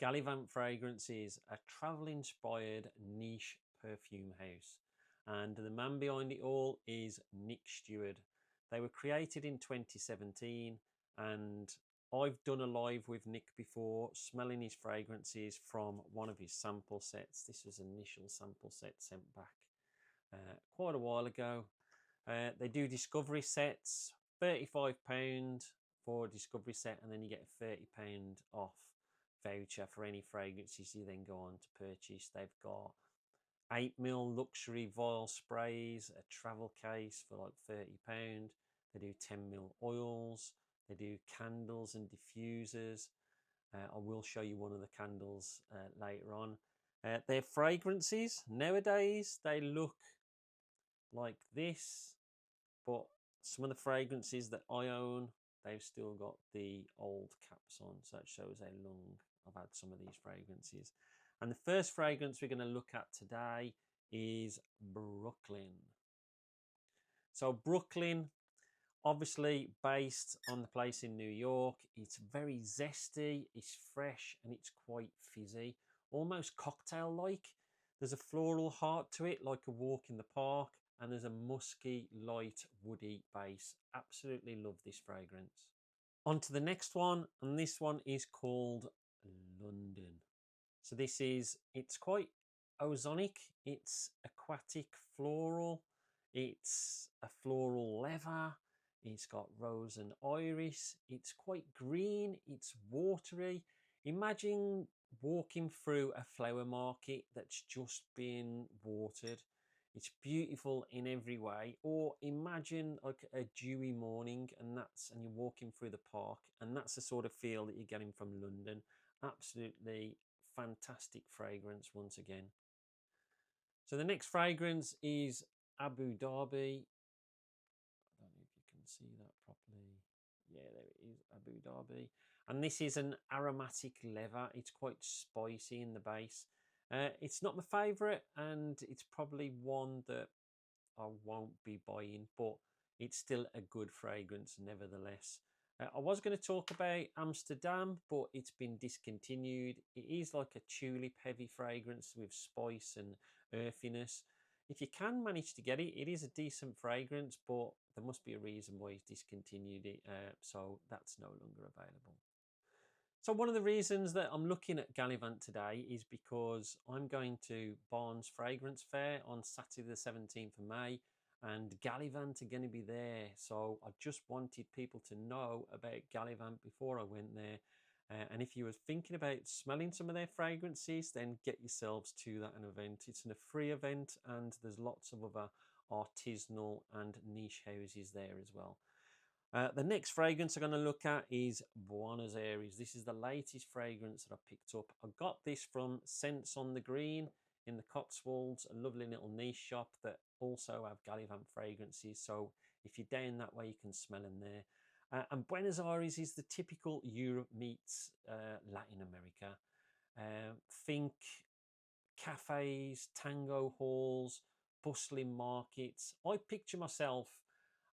Gallivant Fragrances, a travel-inspired niche perfume house. And the man behind it all is Nick Stewart. They were created in 2017, and I've done a live with Nick before, smelling his fragrances from one of his sample sets. This was an initial sample set sent back quite a while ago. They do discovery sets, £35 for a discovery set, and then you get a £30 off voucher for any fragrances you then go on to purchase. They've got 8mm luxury vial sprays, a travel case for like £30. They do 10mm oils. They do candles and diffusers. I will show you one of the candles later on. Their fragrances nowadays, they look like this, but some of the fragrances that I own, they've still got the old caps on, so it shows how long I've had some of these fragrances. And the first fragrance we're going to look at today is Brooklyn. So Brooklyn, obviously based on the place in New York, it's very zesty, it's fresh, and it's quite fizzy, almost cocktail-like. There's a floral heart to it, like a walk in the park, and there's a musky, light, woody base. Absolutely love this fragrance. On to the next one, and this one is called London. So it's quite ozonic, it's aquatic floral, it's a floral leather, it's got rose and iris, it's quite green, it's watery. Imagine walking through a flower market that's just been watered. It's beautiful in every way. Or imagine like a dewy morning and you're walking through the park, and that's the sort of feel that you're getting from London. Absolutely fantastic fragrance once again. So the next fragrance is Abu Dhabi. I don't know if you can see that properly. Yeah, there it is, Abu Dhabi. And this is an aromatic leather. It's quite spicy in the base. It's not my favourite, and it's probably one that I won't be buying, but it's still a good fragrance nevertheless. I was going to talk about Amsterdam, but it's been discontinued. It is like a tulip heavy fragrance with spice and earthiness. If you can manage to get it, it is a decent fragrance, but there must be a reason why he's discontinued it, so that's no longer available. So one of the reasons that I'm looking at Gallivant today is because I'm going to Barnes Fragrance Fair on Saturday the 17th of May, and Gallivant are going to be there. So I just wanted people to know about Gallivant before I went there. And if you were thinking about smelling some of their fragrances, then get yourselves to that event. It's a free event, and there's lots of other artisanal and niche houses there as well. The next fragrance I'm going to look at is Buenos Aires. This is the latest fragrance that I picked up. I got this from Scents on the Green in the Cotswolds, a lovely little niche shop that also have Gallivant fragrances. So if you're down that way, you can smell them there. And Buenos Aires is the typical Europe meets Latin America. Think cafes, tango halls, bustling markets. I picture myself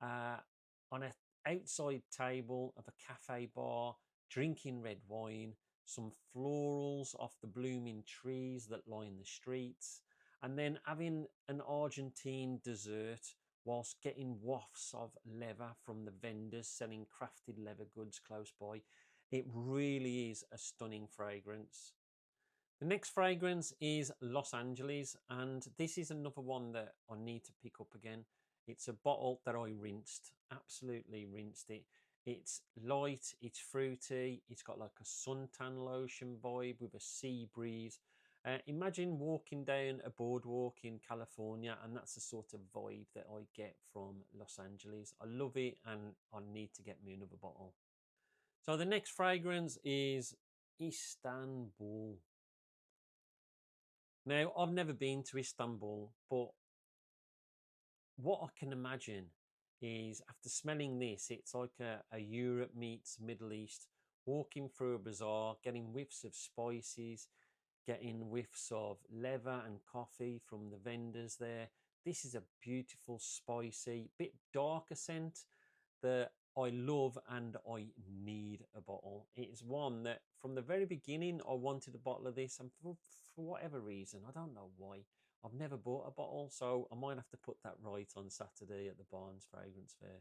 on a outside table of a cafe bar, drinking red wine, some florals off the blooming trees that line the streets, and then having an Argentine dessert whilst getting wafts of leather from the vendors selling crafted leather goods close by. It really is a stunning fragrance. The next fragrance is Los Angeles, and this is another one that I need to pick up again. It's a bottle that I rinsed, absolutely rinsed it. It's light, it's fruity, it's got like a suntan lotion vibe with a sea breeze. Imagine walking down a boardwalk in California, and that's the sort of vibe that I get from Los Angeles. I love it, and I need to get me another bottle. So the next fragrance is Istanbul. Now, I've never been to Istanbul, but what I can imagine is after smelling this, it's like a Europe meets Middle East, walking through a bazaar, getting whiffs of spices, getting whiffs of leather and coffee from the vendors there. This is a beautiful, spicy, bit darker scent. The I love and I need a bottle. It's one that from the very beginning I wanted a bottle of this, and for whatever reason, I don't know why, I've never bought a bottle, so I might have to put that right on Saturday at the Barnes Fragrance Fair.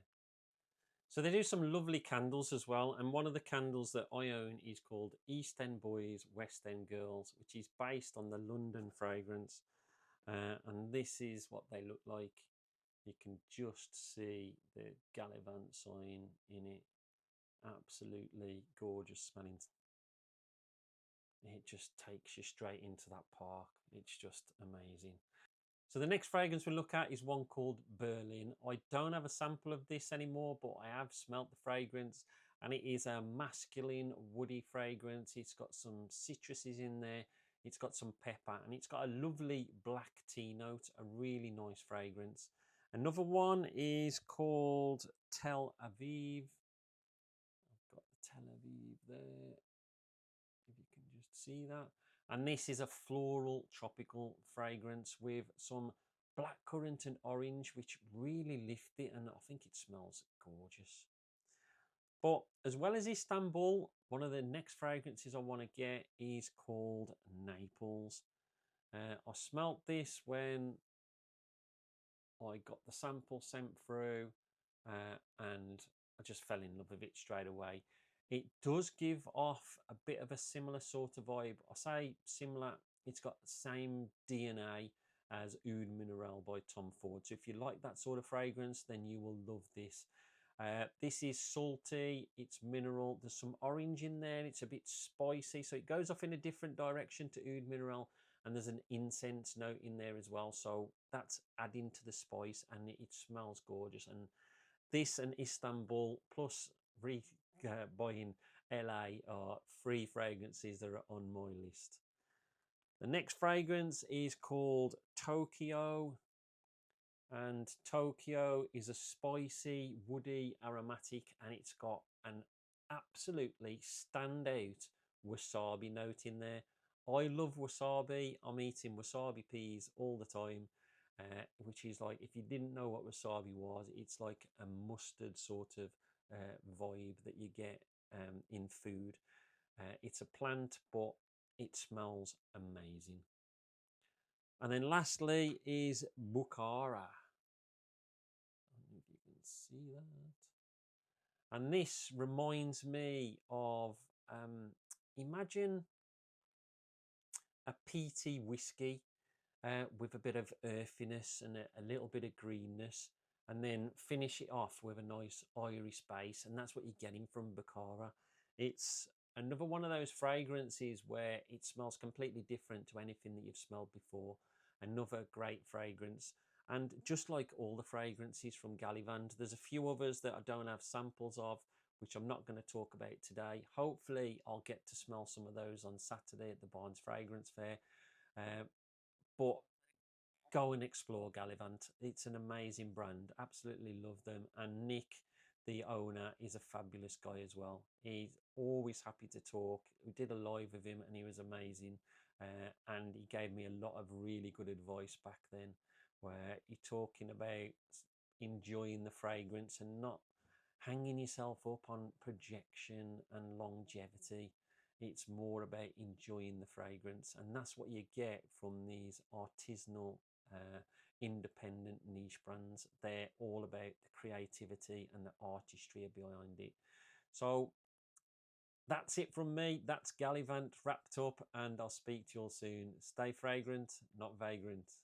So they do some lovely candles as well, and one of the candles that I own is called East End Boys, West End Girls, which is based on the London fragrance. And this is what they look like. You can just see the Gallivant sign in it. Absolutely gorgeous smelling. It just takes you straight into that park. It's just amazing. So the next fragrance we look at is one called Berlin. I don't have a sample of this anymore, but I have smelt the fragrance, and it is a masculine woody fragrance. It's got some citruses in there. It's got some pepper, and it's got a lovely black tea note, a really nice fragrance. Another one is called Tel Aviv. I've got the Tel Aviv there, if you can just see that. And this is a floral tropical fragrance with some blackcurrant and orange, which really lift it, and I think it smells gorgeous. But as well as Istanbul, one of the next fragrances I want to get is called Naples. I smelt this when I got the sample sent through, and I just fell in love with it straight away. It does give off a bit of a similar sort of vibe. I say similar, it's got the same DNA as Oud Mineral by Tom Ford. So if you like that sort of fragrance, then you will love this. This is salty, it's mineral, there's some orange in there, it's a bit spicy, so it goes off in a different direction to Oud Mineral, and there's an incense note in there as well, so that's adding to the spice, and it smells gorgeous. And this and Istanbul plus buying LA are three fragrances that are on my list. The next fragrance is called Tokyo, and Tokyo is a spicy, woody, aromatic, and it's got an absolutely standout wasabi note in there. I love wasabi. I'm eating wasabi peas all the time, which is like, if you didn't know what wasabi was, it's like a mustard sort of vibe that you get in food. It's a plant, but it smells amazing. And then lastly is Bukhara. I don't know if you can see that. And this reminds me of, imagine a peaty whiskey with a bit of earthiness and a little bit of greenness, and then finish it off with a nice Irish base, and that's what you're getting from Baccara. It's another one of those fragrances where it smells completely different to anything that you've smelled before. Another great fragrance. And just like all the fragrances from Gallivant, there's a few others that I don't have samples of, which I'm not going to talk about today. Hopefully I'll get to smell some of those on Saturday at the Barnes Fragrance Fair. But go and explore Gallivant. It's an amazing brand. Absolutely love them. And Nick, the owner, is a fabulous guy as well. He's always happy to talk. We did a live with him and he was amazing. And he gave me a lot of really good advice back then, where you're talking about enjoying the fragrance and not hanging yourself up on projection and longevity. It's more about enjoying the fragrance, and that's what you get from these artisanal, independent niche brands. They're all about the creativity and the artistry behind it. So that's it from me. That's Gallivant wrapped up, and I'll speak to you all soon. Stay fragrant, not vagrant.